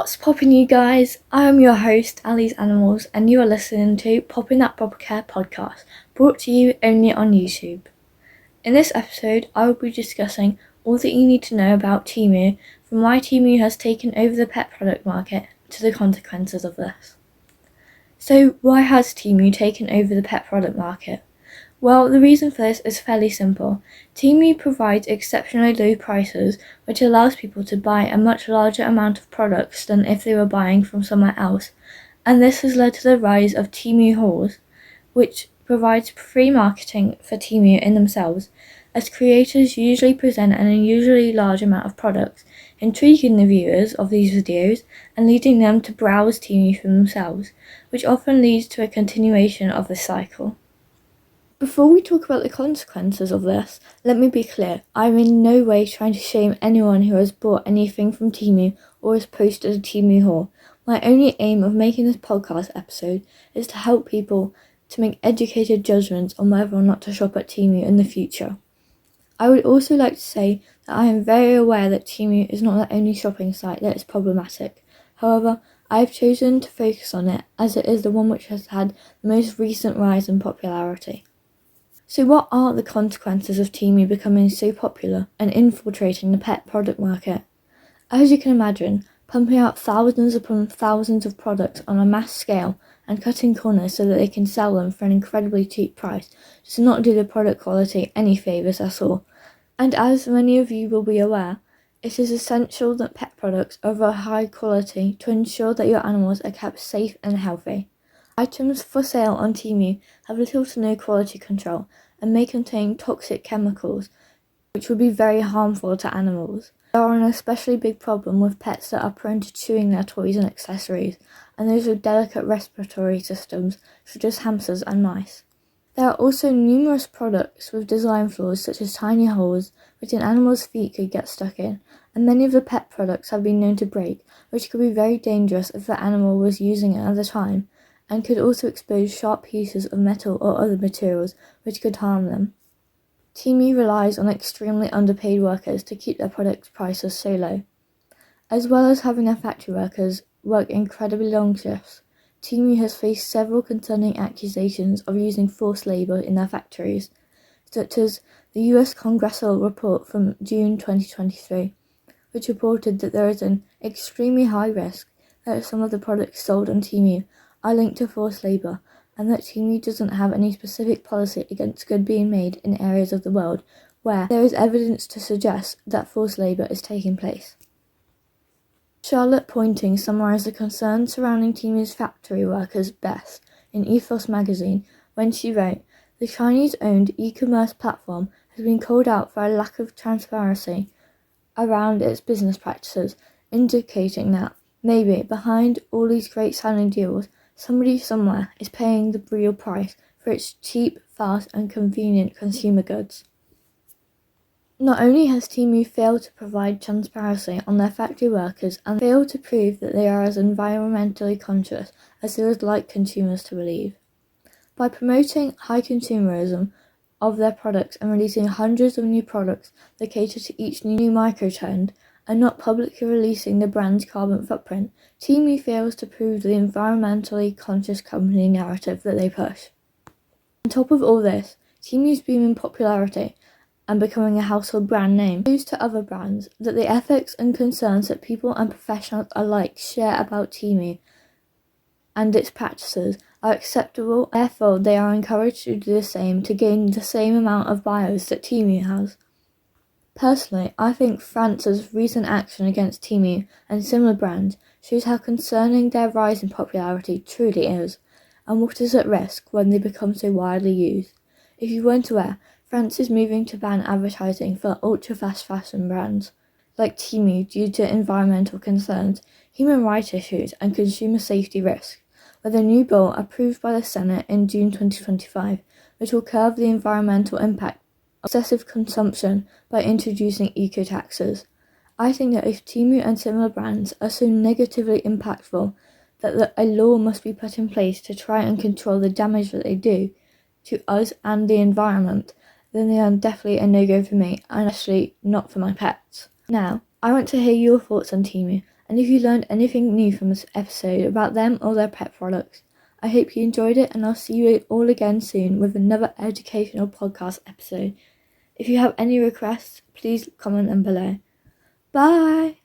What's poppin', you guys? I am your host, Ali's Animals, and you are listening to Poppin' That Proper Care podcast, brought to you only on YouTube. In this episode, I will be discussing all that you need to know about Temu, from why Temu has taken over the pet product market to the consequences of this. So, why has Temu taken over the pet product market? Well, the reason for this is fairly simple. Temu provides exceptionally low prices, which allows people to buy a much larger amount of products than if they were buying from somewhere else, and this has led to the rise of Temu hauls, which provides free marketing for Temu in themselves, as creators usually present an unusually large amount of products, intriguing the viewers of these videos and leading them to browse Temu for themselves, which often leads to a continuation of this cycle. Before we talk about the consequences of this, let me be clear, I am in no way trying to shame anyone who has bought anything from Temu or has posted a Temu haul. My only aim of making this podcast episode is to help people to make educated judgments on whether or not to shop at Temu in the future. I would also like to say that I am very aware that Temu is not the only shopping site that is problematic. However, I have chosen to focus on it as it is the one which has had the most recent rise in popularity. So what are the consequences of Temu becoming so popular and infiltrating the pet product market? As you can imagine, pumping out thousands upon thousands of products on a mass scale and cutting corners so that they can sell them for an incredibly cheap price does not do the product quality any favours at all. And as many of you will be aware, it is essential that pet products are of a high quality to ensure that your animals are kept safe and healthy. Items for sale on Temu have little to no quality control and may contain toxic chemicals, which would be very harmful to animals. There are an especially big problem with pets that are prone to chewing their toys and accessories, and those with delicate respiratory systems, such as hamsters and mice. There are also numerous products with design flaws, such as tiny holes, which an animal's feet could get stuck in, and many of the pet products have been known to break, which could be very dangerous if the animal was using it at the time, and could also expose sharp pieces of metal or other materials which could harm them. Temu relies on extremely underpaid workers to keep their product prices so low. As well as having their factory workers work incredibly long shifts, Temu has faced several concerning accusations of using forced labour in their factories, such as the US Congressional report from June 2023, which reported that there is an extremely high risk that some of the products sold on Temu are linked to forced labour, and that Temu doesn't have any specific policy against goods being made in areas of the world where there is evidence to suggest that forced labour is taking place. Charlotte Pointing summarised the concerns surrounding Temu's factory workers best in Ethos magazine when she wrote, "The Chinese-owned e-commerce platform has been called out for a lack of transparency around its business practices, indicating that maybe behind all these great sounding deals, somebody somewhere is paying the real price for its cheap, fast and convenient consumer goods." Not only has Temu failed to provide transparency on their factory workers and failed to prove that they are as environmentally conscious as they would like consumers to believe. By promoting high consumerism of their products and releasing hundreds of new products that cater to each new microtrend, and not publicly releasing the brand's carbon footprint, Temu fails to prove the environmentally conscious company narrative that they push. On top of all this, Temu's booming popularity and becoming a household brand name proves to other brands that the ethics and concerns that people and professionals alike share about Temu and its practices are acceptable, therefore they are encouraged to do the same to gain the same amount of buyers that Temu has. Personally, I think France's recent action against Temu and similar brands shows how concerning their rise in popularity truly is, and what is at risk when they become so widely used. If you weren't aware, France is moving to ban advertising for ultra-fast fashion brands like Temu due to environmental concerns, human rights issues and consumer safety risks, with a new bill approved by the Senate in June 2025, which will curb the environmental impact excessive consumption by introducing eco-taxes. I think that if Temu and similar brands are so negatively impactful that a law must be put in place to try and control the damage that they do to us and the environment, then they are definitely a no-go for me, and especially not for my pets. Now, I want to hear your thoughts on Temu, and if you learned anything new from this episode about them or their pet products. I hope you enjoyed it, and I'll see you all again soon with another educational podcast episode. If you have any requests, please comment them below. Bye!